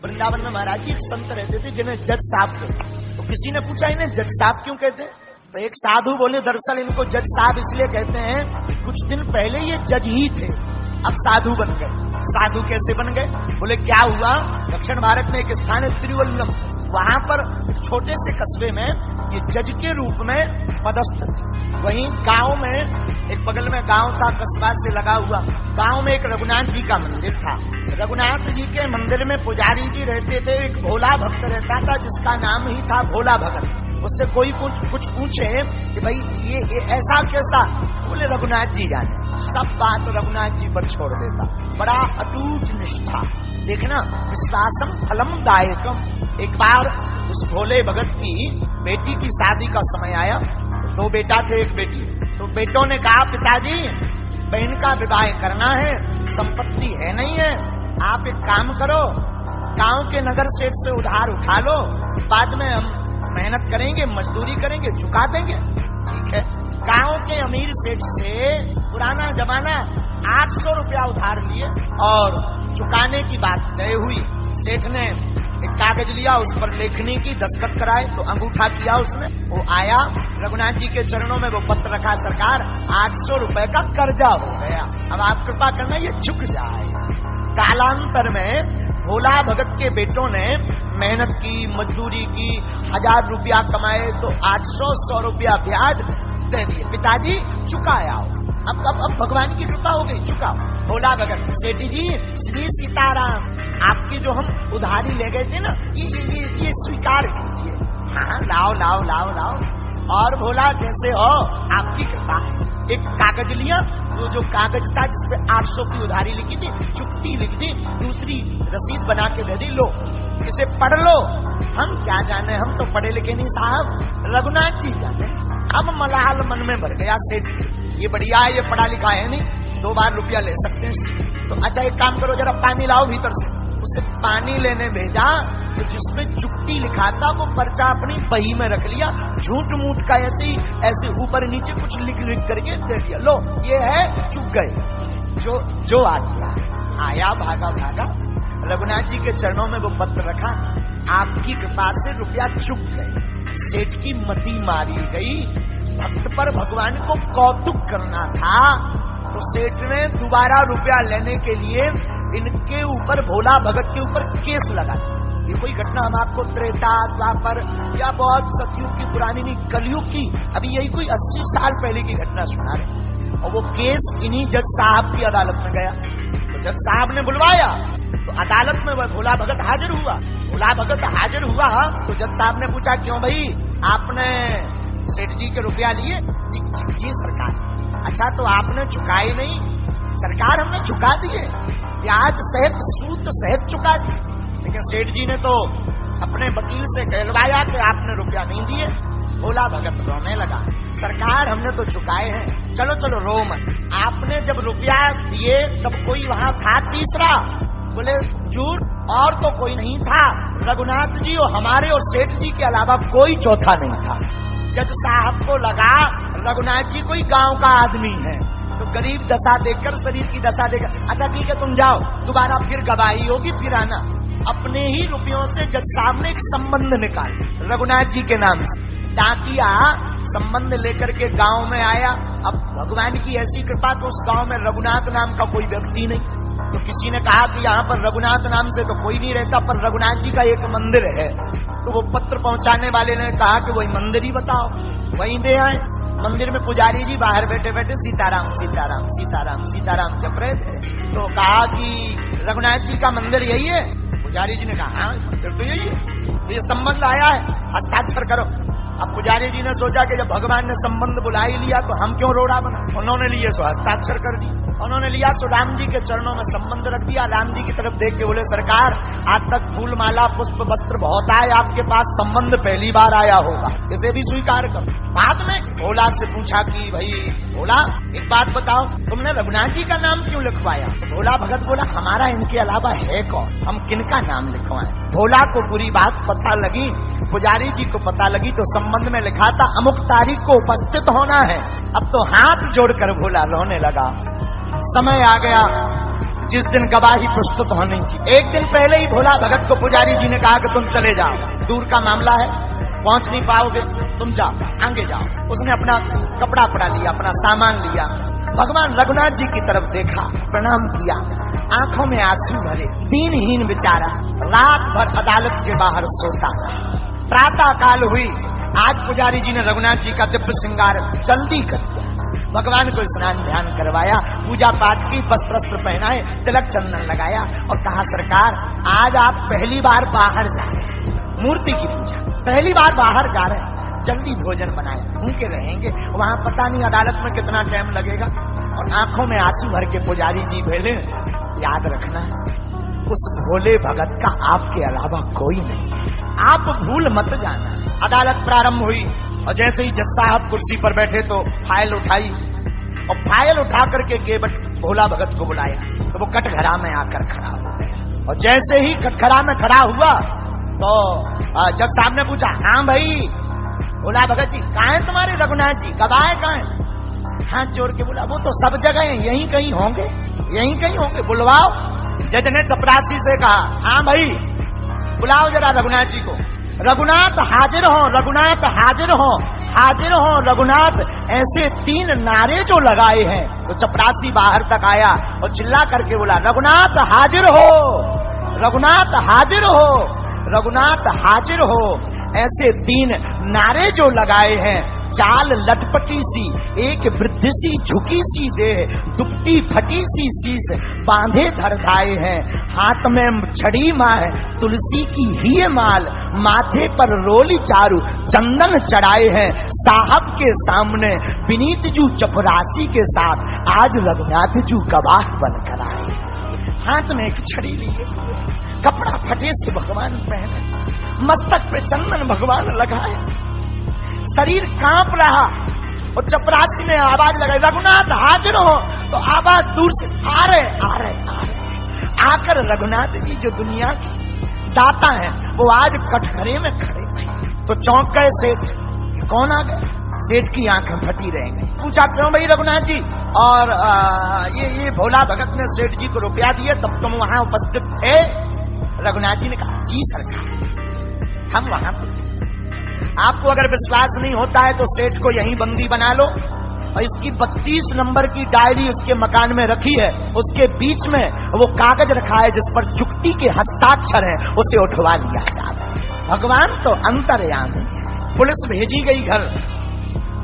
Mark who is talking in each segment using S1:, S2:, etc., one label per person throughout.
S1: वृंदावन में महाराज जी एक संत रहते थे जिन्हें जज साहब कहते। तो किसी ने पूछा इन्हें जज साहब क्यों कहते हैं? तो एक साधु बोले दरअसल इनको जज साहब इसलिए कहते हैं, कुछ दिन पहले ये जज ही थे, अब साधु बन गए। साधु कैसे बन गए? बोले क्या हुआ, दक्षिण भारत में एक स्थान है तिरुवल्लम, वहां पर एक छोटे से कस्बे में ये जज के रूप में पदस्थ थे। वहीं गांव में एक बगल में गांव था, कस्बा से लगा हुआ, गांव में एक रघुनाथ जी का मंदिर था। रघुनाथ जी के मंदिर में पुजारी जी रहते थे, एक भोला भक्त रहता था जिसका नाम ही था भोला भगत। उससे कोई कुछ पूछे कि भाई ये ऐसा कैसा, बोले रघुनाथ जी जाने, सब बात रघुनाथ जी पर छोड़ देता। बड़ा अटूट निष्ठा, देखना विश्वासम फलम दायकम। एक बार उस भोले भगत की बेटी की शादी का समय आया, 2 बेटा थे 1 बेटी। तो बेटों ने कहा पिताजी बहन का विवाह करना है, संपत्ति है नहीं है, आप एक काम करो, गांव के नगर सेठ से उधार उठा लो, बाद में हम मेहनत करेंगे, मजदूरी करेंगे, चुका देंगे। ठीक है। गांव के अमीर सेठ से पुराना जमाना 800 रुपया उधार लिए और चुकाने की बात तय हुई। सेठ ने एक कागज लिया, उस पर लेखनी की, दस्तखत कराए, तो अंगूठा किया उसने। वो आया रघुनाथ जी के चरणों में, वो पत्र रखा, सरकार 800 रुपए का कर्जा हो गया, अब आप कृपा करना ये चुक जाए। कालांतर में भोला भगत के बेटों ने मेहनत की, मजदूरी की, 1000 रुपया कमाए तो 800 रुपया ब्याज दे दिए। पिताजी चुकाया, अब भगवान की कृपा हो गई, चुकाओ। भोला भगत, सेठी जी श्री सीताराम, आपकी जो हम उधारी ले गए थे ना, ये स्वीकार कीजिए। हाँ लाओ लाओ लाओ लाओ। और भोला कैसे हो, आपकी कृपा है। एक कागज लिया, वो जो कागज था जिसपे 800 की उधारी लिखी थी, चुकती लिख दी, दूसरी रसीद बना के दे दी, लो इसे पढ़ लो। हम क्या जाने, हम तो पढ़े लिखे नहीं साहब, रघुनाथ जी जाने। अब मलाल मन में भर गया सेठ, ये बढ़िया है, ये पढ़ा लिखा है नहीं, 2 बार रुपया ले सकते हैं। तो अच्छा एक काम करो, जरा पानी लाओ भीतर से। उसे पानी लेने भेजा, तो जिसमें चुकती लिखा था वो पर्चा अपनी बही में रख लिया, झूठ मूठ का ऐसे ऊपर नीचे कुछ लिख करके दे दिया, लो ये है, चुक गए। जो आ गया, आया भागा भागा, रघुनाथ जी के चरणों में वो पत्र रखा, आपकी कृपा से रुपया चुक गए। सेठ की मति मारी गई, भक्त पर भगवान को कौतुक करना था, तो सेठ ने दोबारा रुपया लेने के लिए इनके ऊपर, भोला भगत के ऊपर केस लगा। ये कोई घटना हम आपको त्रेता द्वापर या बहुत सतयुग की पुरानी नहीं, कलयुग की, अभी यही कोई 80 साल पहले की घटना सुना रहे। और वो केस इन्हीं जज साहब की अदालत में गया, तो जज साहब ने बुलवाया, तो अदालत में वह भोला भगत हाजिर हुआ। भोला भगत हाजिर हुआ तो जज साहब ने पूछा, क्यों भाई आपने सेठ जी के रुपया लिए? जी सरकार। अच्छा तो आपने चुकाए नहीं? सरकार हमने चुका दिए, ब्याज सहित सूद सहित चुका दिए, लेकिन सेठ जी ने तो अपने वकील से कहलवाया कि आपने रुपया नहीं दिए। भोला भगत रोने लगा, सरकार हमने तो चुकाए हैं, चलो चलो रो मत। आपने जब रुपया दिए तब कोई वहां था तीसरा? बोले हुजूर और तो कोई नहीं था, रघुनाथ जी और हमारे और सेठ जी के अलावा कोई चौथा नहीं था। जज साहब को लगा रघुनाथ जी कोई गांव का आदमी है, तो गरीब दशा देखकर, शरीर की दशा देखकर, अच्छा ठीक है तुम जाओ, दोबारा फिर गवाही होगी, फिर आना। अपने ही रुपयों से जज साहब ने एक संबंध निकाला रघुनाथ जी के नाम से, डाकिया संबंध लेकर के गांव में आया। अब भगवान की ऐसी कृपा तो उस गांव में रघुनाथ नाम का कोई व्यक्ति नहीं, तो किसी ने कहा कि यहाँ पर रघुनाथ नाम से तो कोई नहीं रहता, पर रघुनाथ जी का एक मंदिर है। तो वो पत्र पहुंचाने वाले ने कहा कि वही मंदिर ही बताओ, वहीं दे आए। मंदिर में पुजारी जी बाहर बैठे बैठे सीताराम सीताराम सीताराम सीताराम जप रहे थे, तो कहा कि रघुनाथ जी का मंदिर यही है? पुजारी जी ने कहा हाँ मंदिर तो यही है, तो ये संबंध आया है, हस्ताक्षर करो। अब पुजारी जी ने सोचा कि जब भगवान ने संबंध बुला ही लिया तो हम क्यों रोड़ा बना, उन्होंने लिए सो हस्ताक्षर कर दिया। उन्होंने लिया सो राम जी के चरणों में संबंध रख दिया। राम जी की तरफ देख के बोले, सरकार आज तक फूल माला पुष्प वस्त्र बहुत आए, आपके पास संबंध पहली बार आया होगा, इसे भी स्वीकार करो। बाद में भोला से पूछा कि भाई भोला एक बात बताओ, तुमने रघुनाथ जी का नाम क्यों लिखवाया? तो भोला भगत बोला, हमारा इनके अलावा है कौन, हम किनका नाम लिखवाएं? भोला को पूरी बात पता लगी, पुजारी जी को पता लगी, तो संबंध में लिखा था अमुक तारीख को उपस्थित होना है। अब तो हाथ जोड़कर भोला रोने लगा। समय आ गया, जिस दिन गवाही प्रस्तुत होनी थी। एक दिन पहले ही भोला भगत को पुजारी जी ने कहा कि तुम चले जाओ, दूर का मामला है, पहुंच नहीं पाओगे, तुम जाओ, आगे जाओ। उसने अपना कपड़ा पड़ा लिया, अपना सामान लिया, भगवान रघुनाथ जी की तरफ देखा, प्रणाम किया, आंखों में आंसू भरे, दीनहीन बेचारा रात भर अदालत के बाहर सोता। प्रातः काल हुई, आज पुजारी जी ने रघुनाथ जी का दिव्य श्रृंगार जल्दी कर दिया, भगवान को स्नान ध्यान करवाया, पूजा पाठ की, वस्त्र पहनाए, तिलक चंदन लगाया और कहा सरकार आज आप पहली बार बाहर जा रहे हैं, मूर्ति की पूजा पहली बार बाहर जा रहे हैं, जल्दी भोजन बनाए, भूखे रहेंगे, वहां पता नहीं अदालत में कितना टाइम लगेगा। और आंखों में आंसू भर के पुजारी जी बोले, याद रखना उस भोले भगत का आपके अलावा कोई नहीं है, आप भूल मत जाना। अदालत प्रारंभ हुई और जैसे ही जज साहब कुर्सी पर बैठे तो फाइल उठाई और फाइल उठा करके केवट भोला भगत को बुलाया तो वो कटघरा में आकर खड़ा हो गया। और जैसे ही कटघरा में खड़ा हुआ तो जज साहब ने पूछा, हाँ भाई भोला भगत जी कहाँ है तुम्हारे रघुनाथ जी, गवाह कहाँ है? हाथ जोड़ के बोला, वो तो सब जगह है, यहीं कहीं होंगे, यहीं कहीं होंगे, बुलवाओ। जज ने चपरासी से कहा, हाँ भाई बुलाओ जरा रघुनाथ जी को। रघुनाथ हाजिर हो, रघुनाथ हाजिर हो, हाजिर हो रघुनाथ, ऐसे 3 नारे जो लगाए हैं। तो चपरासी बाहर तक आया और चिल्ला करके बोला, रघुनाथ हाजिर हो, रघुनाथ हाजिर हो, रघुनाथ हाजिर हो, ऐसे 3 नारे जो लगाए हैं। चाल लटपटी सी, एक वृद्ध सी झुकी सी देह, दुपटी फटी सी शीश, बांधे धर धाए हैं, हाथ में छड़ी माए तुलसी की ही माल, माथे पर रोली चारू चंदन चढ़ाए हैं। साहब के सामने विनीत जू चपरासी के साथ आज रघुनाथ जू गवाह बनकर आए। हाथ में एक छड़ी लिए, कपड़ा फटे से भगवान पहने, मस्तक पे चंदन भगवान लगाए, शरीर कांप रहा। और चपरासी ने आवाज लगाई, रघुनाथ हाजिर हो। तो आवाज दूर से आ रहे आ रहे आ रहे, आकर रघुनाथ जी जो दुनिया की दाता है वो आज कटघरे में खड़े हैं। तो चौंक गए सेठ, कौन आ गए? सेठ की आंखें फटी रह गई। पूछा, क्यों भाई रघुनाथ जी? और ये भोला भगत ने सेठ जी को रुपया दिए, तब तुम वहां उपस्थित थे? रघुनाथ जी ने कहा, जी सरकार हम वहां पर। आपको अगर विश्वास नहीं होता है तो सेठ को यहीं बंदी बना लो और इसकी 32 नंबर की डायरी उसके मकान में रखी है, उसके बीच में वो कागज रखा है जिस पर जुक्ति के हस्ताक्षर हैं, उसे उठवा लिया जाए। भगवान तो अंतर्यामी है। पुलिस भेजी गई घर,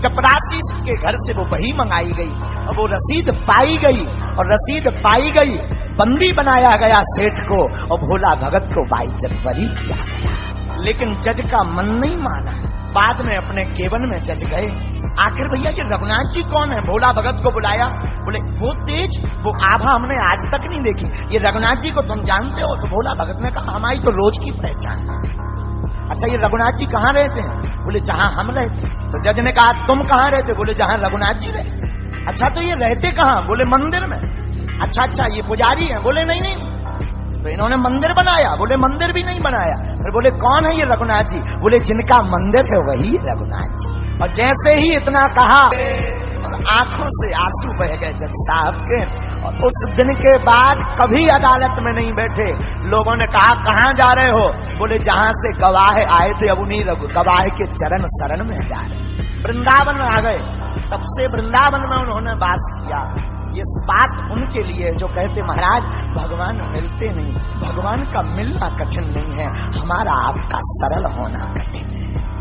S1: चपरासी के घर से वो बही मंगाई गई और वो रसीद पाई गई, और रसीद पाई गई, बंदी बनाया गया सेठ को और भोला भगत को 22 जनवरी किया गया। लेकिन जज का मन नहीं माना, बाद में अपने केवन में जज गए। आखिर भैया ये रघुनाथ जी कौन है? भोला भगत को बुलाया, बोले वो तेज, वो आभा हमने आज तक नहीं देखी, ये रघुनाथ जी को तुम जानते हो? तो भोला भगत ने कहा, हमारी तो रोज की पहचान है। अच्छा ये रघुनाथ जी कहाँ रहते हैं? बोले जहां हम रहते। तो जज ने कहा, तुम कहाँ रहते? बोले जहां रघुनाथ जी रहते। अच्छा तो ये रहते कहाँ? बोले मंदिर में। अच्छा ये पुजारी है? बोले नहीं। तो इन्होंने मंदिर बनाया? बोले मंदिर भी नहीं बनाया। फिर बोले कौन है ये रघुनाथ जी? बोले जिनका मंदिर है वही रघुनाथ जी। और जैसे ही इतना कहा आंखों से आंसू बह गए जज साहब के। और उस दिन के बाद कभी अदालत में नहीं बैठे। लोगों ने कहा, कहाँ जा रहे हो? बोले जहां से गवाह आए थे अब उन्हीं गवाह के चरण शरण में जा रहे। वृंदावन आ गए, तब से वृंदावन में उन्होंने वास किया। ये बात उनके लिए जो कहते महाराज भगवान मिलते नहीं, भगवान का मिलना कठिन नहीं है, हमारा आपका सरल होना कठिन है।